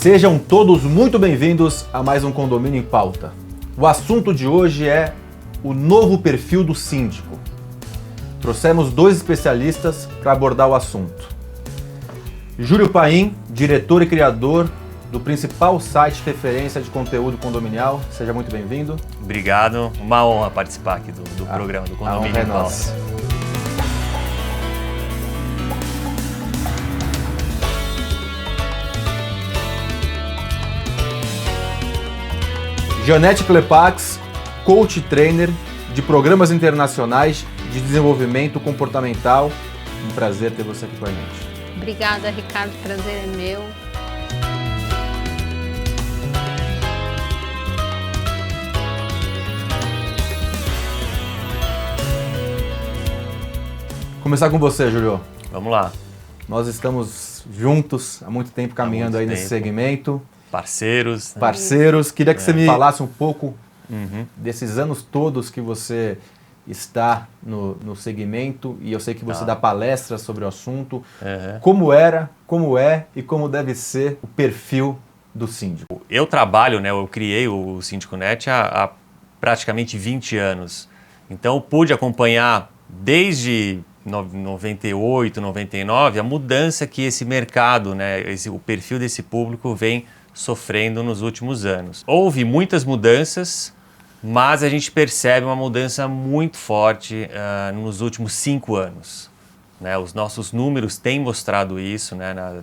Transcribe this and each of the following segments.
Sejam todos muito bem-vindos a mais um Condomínio em Pauta. O assunto de hoje é o novo perfil do síndico. Trouxemos dois especialistas para abordar o assunto. Júlio Paim, diretor e criador do principal site de referência de conteúdo condominial. Seja muito bem-vindo. Obrigado, uma honra participar aqui do programa do Condomínio em Pauta. Janete Klepax, coach e trainer de programas internacionais de desenvolvimento comportamental. Um prazer ter você aqui com a gente. Obrigada, Ricardo. Prazer é meu. Começar com você, Júlio. Vamos lá. Nós estamos juntos há muito tempo caminhando aí nesse segmento. Parceiros. Parceiros. Queria que você me falasse um pouco desses anos todos que você está no segmento, e eu sei que você dá palestras sobre o assunto. Como era, como é e como deve ser o perfil do síndico? Eu trabalho, eu criei o Síndico.net há praticamente 20 anos. Então eu pude acompanhar desde 98, 99, a mudança que esse mercado, o perfil desse público vem sofrendo nos últimos anos. Houve muitas mudanças, mas a gente percebe uma mudança muito forte nos últimos 5 anos. Os nossos números têm mostrado isso,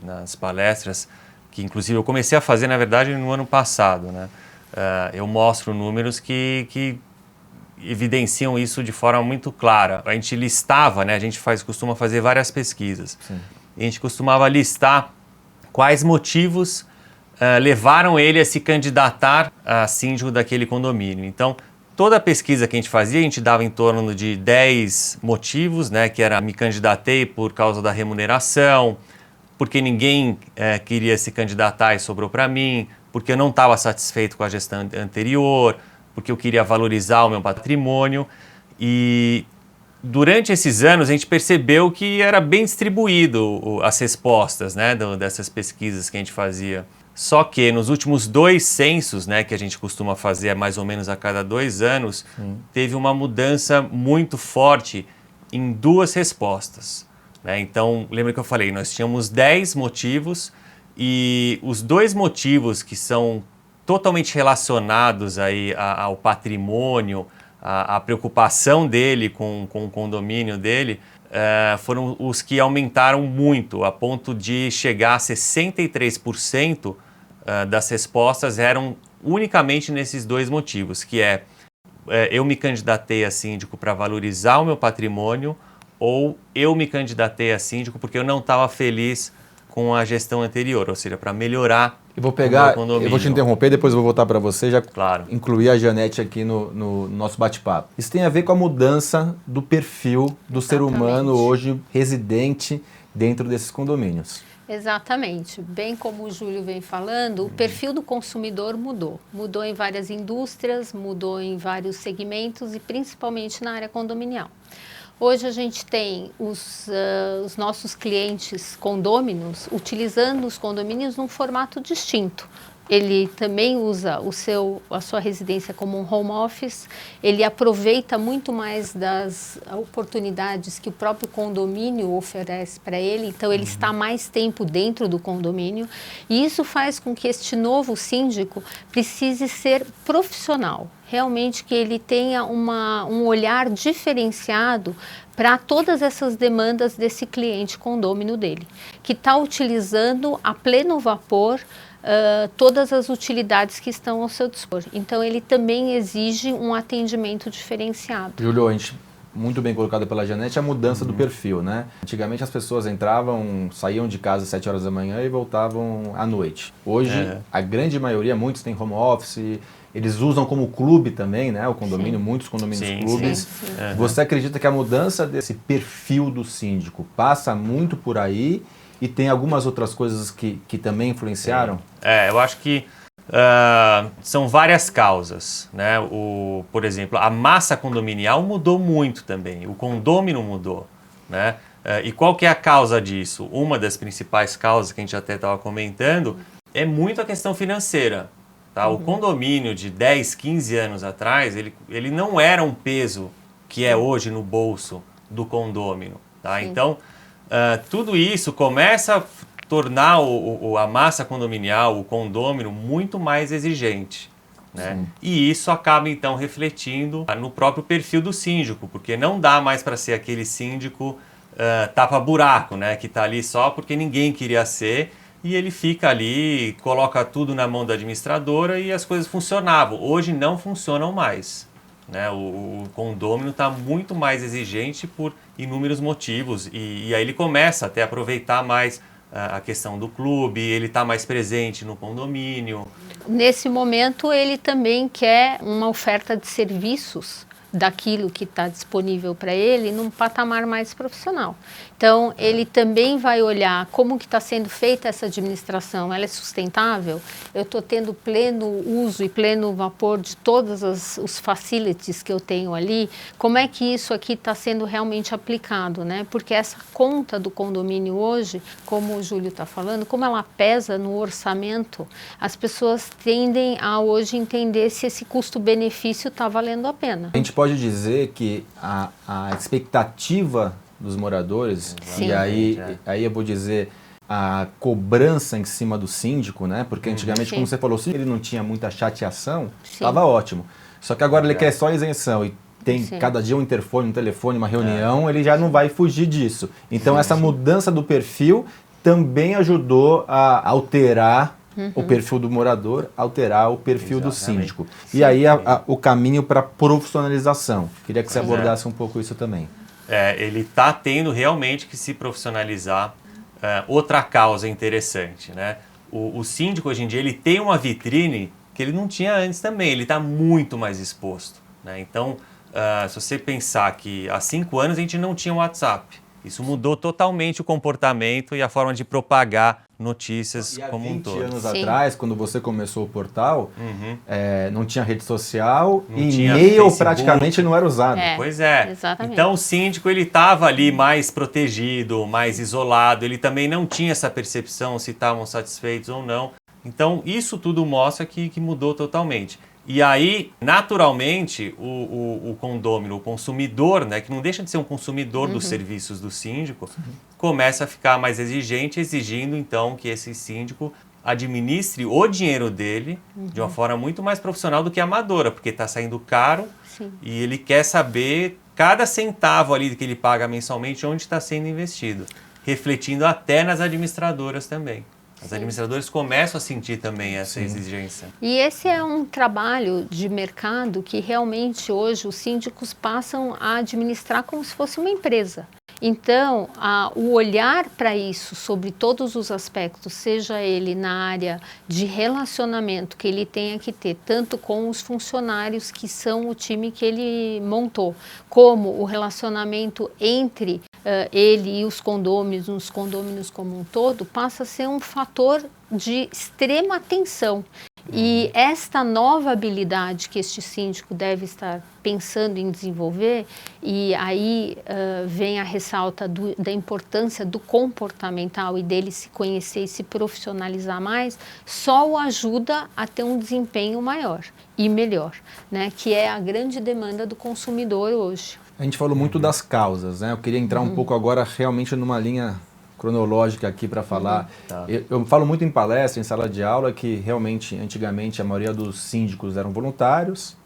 nas palestras, que inclusive eu comecei a fazer, na verdade, no ano passado. Eu mostro números que evidenciam isso de forma muito clara. A gente listava, a gente costuma fazer várias pesquisas. Sim. A gente costumava listar quais motivos levaram ele a se candidatar a síndico daquele condomínio. Então, toda a pesquisa que a gente fazia, a gente dava em torno de 10 motivos, que era me candidatei por causa da remuneração, porque ninguém queria se candidatar e sobrou para mim, porque eu não estava satisfeito com a gestão anterior, porque eu queria valorizar o meu patrimônio. E durante esses anos a gente percebeu que era bem distribuído as respostas dessas pesquisas que a gente fazia. Só que nos últimos 2 censos, que a gente costuma fazer mais ou menos a cada 2 anos, teve uma mudança muito forte em 2 respostas. Então, lembra que eu falei, nós tínhamos 10 motivos e os 2 motivos que são totalmente relacionados aí ao patrimônio, à preocupação dele com o condomínio dele, foram os que aumentaram muito, a ponto de chegar a 63% das respostas eram unicamente nesses 2 motivos, que eu me candidatei a síndico para valorizar o meu patrimônio, ou eu me candidatei a síndico porque eu não estava feliz com a gestão anterior, ou seja, para melhorar o meu condomínio. Eu vou te interromper, depois eu vou voltar para você, já claro. Incluir a Janete aqui no nosso bate-papo. Isso tem a ver com a mudança do perfil do ser humano hoje residente dentro desses condomínios. Exatamente. Bem como o Júlio vem falando, o perfil do consumidor mudou. Mudou em várias indústrias, mudou em vários segmentos e principalmente na área condominial. Hoje a gente tem os nossos clientes condôminos utilizando os condomínios num formato distinto. Ele também usa a sua residência como um home office, ele aproveita muito mais das oportunidades que o próprio condomínio oferece para ele, então ele está mais tempo dentro do condomínio, e isso faz com que este novo síndico precise ser profissional, realmente que ele tenha um olhar diferenciado para todas essas demandas desse cliente condômino dele, que está utilizando a pleno vapor todas as utilidades que estão ao seu dispor. Então, ele também exige um atendimento diferenciado. Júlio, a gente, muito bem colocado pela Janete, a mudança do perfil, Antigamente as pessoas saíam de casa às 7 horas da manhã e voltavam à noite. Hoje, a grande maioria, muitos têm home office, eles usam como clube também, o condomínio, muitos condomínios clubes. Sim. Você acredita que a mudança desse perfil do síndico passa muito por aí? E tem algumas outras coisas que também influenciaram? Eu acho que são várias causas. Por exemplo, a massa condominial mudou muito também, o condômino mudou. E qual que é a causa disso? Uma das principais causas que a gente até estava comentando é muito a questão financeira. Tá? O condomínio de 10, 15 anos atrás, ele não era um peso que é hoje no bolso do condômino. Tá? Então, tudo isso começa a tornar a massa condominial, o condômino, muito mais exigente. Né? E isso acaba, então, refletindo no próprio perfil do síndico, porque não dá mais para ser aquele síndico tapa-buraco, né? Que está ali só porque ninguém queria ser, e ele fica ali, coloca tudo na mão da administradora e as coisas funcionavam. Hoje não funcionam mais. Né? O condômino está muito mais exigente por inúmeros motivos, e aí ele começa até a aproveitar mais a questão do clube, ele está mais presente no condomínio. Nesse momento, ele também quer uma oferta de serviços daquilo que está disponível para ele num patamar mais profissional. Então, ele também vai olhar como que está sendo feita essa administração, ela é sustentável? Eu estou tendo pleno uso e pleno vapor de todos os facilities que eu tenho ali? Como é que isso aqui está sendo realmente aplicado, né? Porque essa conta do condomínio hoje, como o Júlio está falando, como ela pesa no orçamento, as pessoas tendem a hoje entender se esse custo-benefício está valendo a pena. A gente pode dizer que a expectativa dos moradores, Sim. e aí eu vou dizer a cobrança em cima do síndico, né? Porque antigamente, Sim. como você falou, se ele não tinha muita chateação, Sim. estava ótimo. Só que agora ele quer só isenção e tem Sim. cada dia um interfone, um telefone, uma reunião, ele já não vai fugir disso. Então essa mudança do perfil também ajudou a alterar o perfil do morador, alterar o perfil do síndico. E aí o caminho para profissionalização. Queria que você abordasse um pouco isso também. Ele está tendo realmente que se profissionalizar. Outra causa interessante, né? O síndico hoje em dia ele tem uma vitrine que ele não tinha antes também, ele está muito mais exposto. Né? Então, se você pensar que há 5 anos a gente não tinha WhatsApp, isso mudou totalmente o comportamento e a forma de propagar notícias como um todo. 20 anos Sim. atrás, quando você começou o portal, não tinha rede social Não e tinha e-mail Facebook. praticamente não era usado. Pois é. Exatamente. Então o síndico ele estava ali mais protegido, mais isolado, ele também não tinha essa percepção se estavam satisfeitos ou não. Então isso tudo mostra que mudou totalmente. E aí, naturalmente, o condômino, o consumidor, né, que não deixa de ser um consumidor dos serviços do síndico, começa a ficar mais exigente, exigindo então que esse síndico administre o dinheiro dele de uma forma muito mais profissional do que amadora, porque está saindo caro. Sim. E ele quer saber cada centavo ali que ele paga mensalmente onde está sendo investido, refletindo até nas administradoras também. As administradoras começam a sentir também essa exigência. E esse é um trabalho de mercado que realmente hoje os síndicos passam a administrar como se fosse uma empresa. Então, o olhar para isso, sobre todos os aspectos, seja ele na área de relacionamento que ele tenha que ter, tanto com os funcionários que são o time que ele montou, como o relacionamento entre ele e os condôminos como um todo, passa a ser um fator de extrema atenção. E esta nova habilidade que este síndico deve estar pensando em desenvolver, e aí vem a ressalta da importância do comportamental e dele se conhecer e se profissionalizar mais, só o ajuda a ter um desempenho maior e melhor, né? Que é a grande demanda do consumidor hoje. A gente falou muito das causas, né? Eu queria entrar um pouco agora realmente numa linha cronológica aqui para falar. Tá. Eu falo muito em palestra, em sala de aula, que realmente, antigamente, a maioria dos síndicos eram voluntários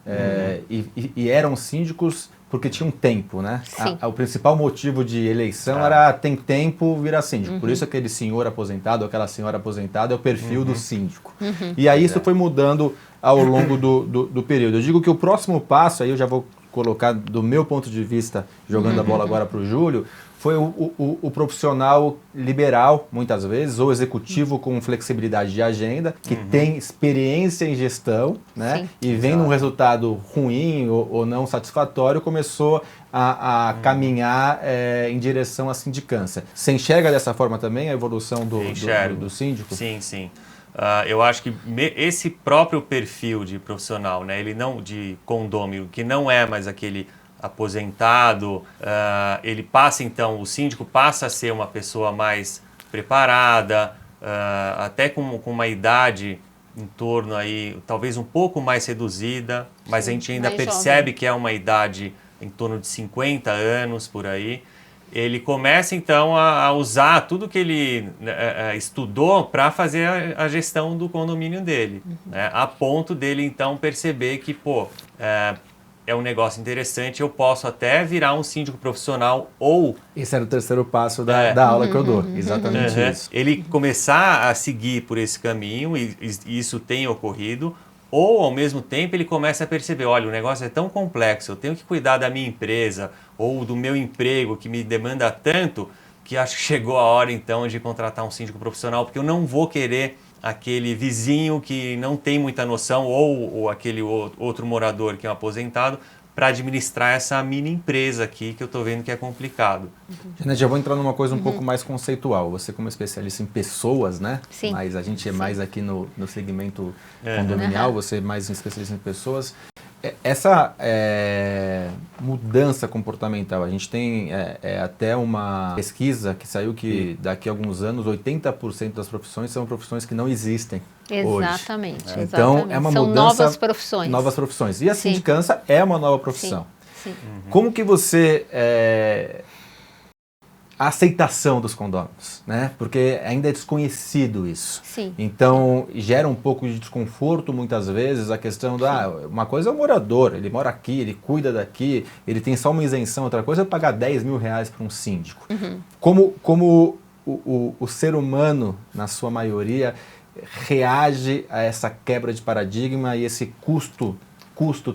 e eram síndicos porque tinham tempo, né? Sim. O principal motivo de eleição era tem tempo, virar síndico. Por isso aquele senhor aposentado, aquela senhora aposentada é o perfil do síndico. E aí isso foi mudando ao longo do período. Eu digo que o próximo passo, aí eu já vou colocar do meu ponto de vista, jogando a bola agora para o Júlio, foi o profissional liberal, muitas vezes, ou executivo com flexibilidade de agenda, que tem experiência em gestão, né? Sim. E vendo um resultado ruim ou não satisfatório, começou a caminhar em direção à sindicância. Você enxerga dessa forma também a evolução do síndico? Sim, sim. Eu acho que esse próprio perfil de profissional, né, ele não de condômino, que não é mais aquele aposentado, ele passa então, o síndico passa a ser uma pessoa mais preparada, até com uma idade em torno aí, talvez um pouco mais reduzida, mas a gente ainda percebe que é uma idade em torno de 50 anos por aí. Ele começa então a usar tudo que ele estudou para fazer a gestão do condomínio dele, né? A ponto dele então perceber que, é um negócio interessante, eu posso até virar um síndico profissional ou... Esse era o terceiro passo da aula que eu dou, exatamente isso. Ele começar a seguir por esse caminho, e isso tem ocorrido, ou ao mesmo tempo ele começa a perceber, olha, o negócio é tão complexo, eu tenho que cuidar da minha empresa ou do meu emprego que me demanda tanto, que acho que chegou a hora então de contratar um síndico profissional, porque eu não vou querer aquele vizinho que não tem muita noção ou aquele outro morador que é um aposentado para administrar essa mini empresa aqui que eu estou vendo que é complicado. Janete, já vou entrar numa coisa um pouco mais conceitual. Você como especialista em pessoas, né? Sim. Mas a gente é mais aqui no segmento condominial, você é mais um especialista em pessoas. Essa mudança comportamental, a gente tem até uma pesquisa que saiu que daqui a alguns anos 80% das profissões são profissões que não existem Exatamente. hoje. Então é uma São mudança, novas profissões. Novas profissões. E a sindicância é uma nova profissão. Sim. Como que você... a aceitação dos condôminos, né? Porque ainda é desconhecido isso. Sim. Então, gera um pouco de desconforto muitas vezes a questão da... uma coisa é o morador, ele mora aqui, ele cuida daqui, ele tem só uma isenção, outra coisa é pagar 10 mil reais para um síndico. Como o ser humano, na sua maioria, reage a essa quebra de paradigma e esse custo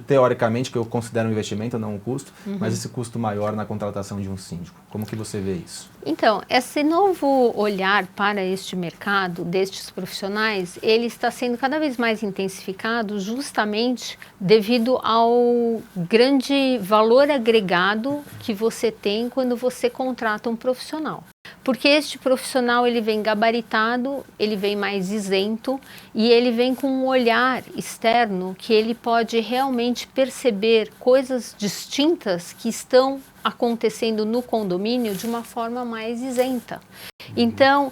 teoricamente, que eu considero um investimento, não um custo, mas esse custo maior na contratação de um síndico. Como que você vê isso? Então, esse novo olhar para este mercado, destes profissionais, ele está sendo cada vez mais intensificado justamente devido ao grande valor agregado que você tem quando você contrata um profissional. Porque este profissional ele vem gabaritado, ele vem mais isento e ele vem com um olhar externo que ele pode realmente perceber coisas distintas que estão acontecendo no condomínio de uma forma mais isenta. Então,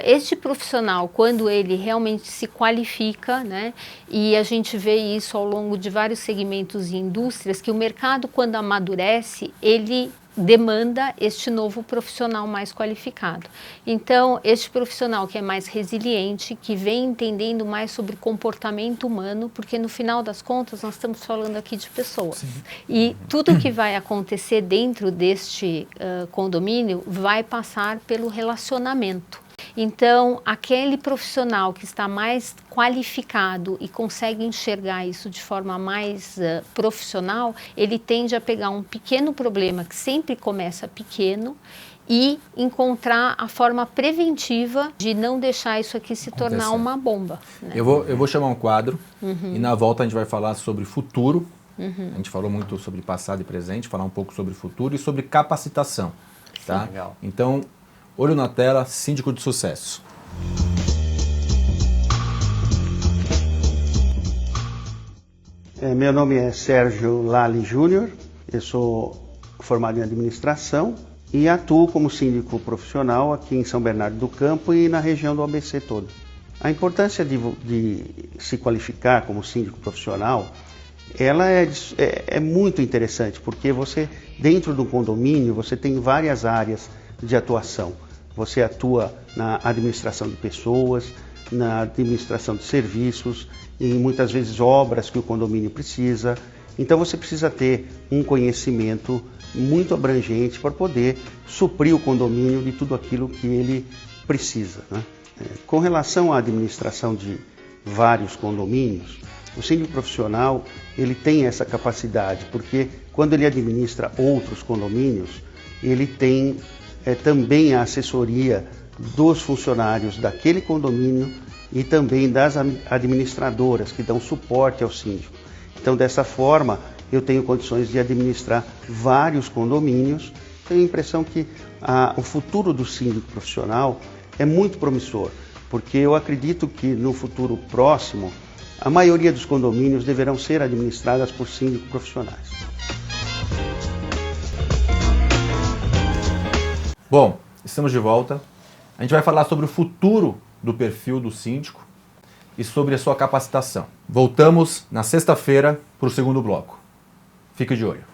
este profissional, quando ele realmente se qualifica, né, e a gente vê isso ao longo de vários segmentos e indústrias, que o mercado, quando amadurece, ele demanda este novo profissional mais qualificado. Então, este profissional que é mais resiliente, que vem entendendo mais sobre comportamento humano, porque no final das contas nós estamos falando aqui de pessoas. Sim. E tudo que vai acontecer dentro deste condomínio vai passar pelo relacionamento. Então, aquele profissional que está mais qualificado e consegue enxergar isso de forma mais profissional, ele tende a pegar um pequeno problema que sempre começa pequeno e encontrar a forma preventiva de não deixar isso aqui se tornar uma bomba. Né? Eu vou chamar um quadro e na volta a gente vai falar sobre futuro. A gente falou muito sobre passado e presente, falar um pouco sobre futuro e sobre capacitação. Tá? Legal. Então, olho na tela, síndico de sucesso. Meu nome é Sérgio Lali Júnior, eu sou formado em administração e atuo como síndico profissional aqui em São Bernardo do Campo e na região do ABC todo. A importância de se qualificar como síndico profissional, ela é muito interessante, porque você, dentro do condomínio, você tem várias áreas de atuação. Você atua na administração de pessoas, na administração de serviços e muitas vezes obras que o condomínio precisa. Então você precisa ter um conhecimento muito abrangente para poder suprir o condomínio de tudo aquilo que ele precisa, né? Com relação à administração de vários condomínios, o síndico profissional ele tem essa capacidade, porque quando ele administra outros condomínios, ele tem também a assessoria dos funcionários daquele condomínio e também das administradoras que dão suporte ao síndico. Então, dessa forma, eu tenho condições de administrar vários condomínios. Tenho a impressão que o futuro do síndico profissional é muito promissor, porque eu acredito que no futuro próximo, a maioria dos condomínios deverão ser administradas por síndicos profissionais. Bom, estamos de volta. A gente vai falar sobre o futuro do perfil do síndico e sobre a sua capacitação. Voltamos na sexta-feira para o segundo bloco. Fique de olho.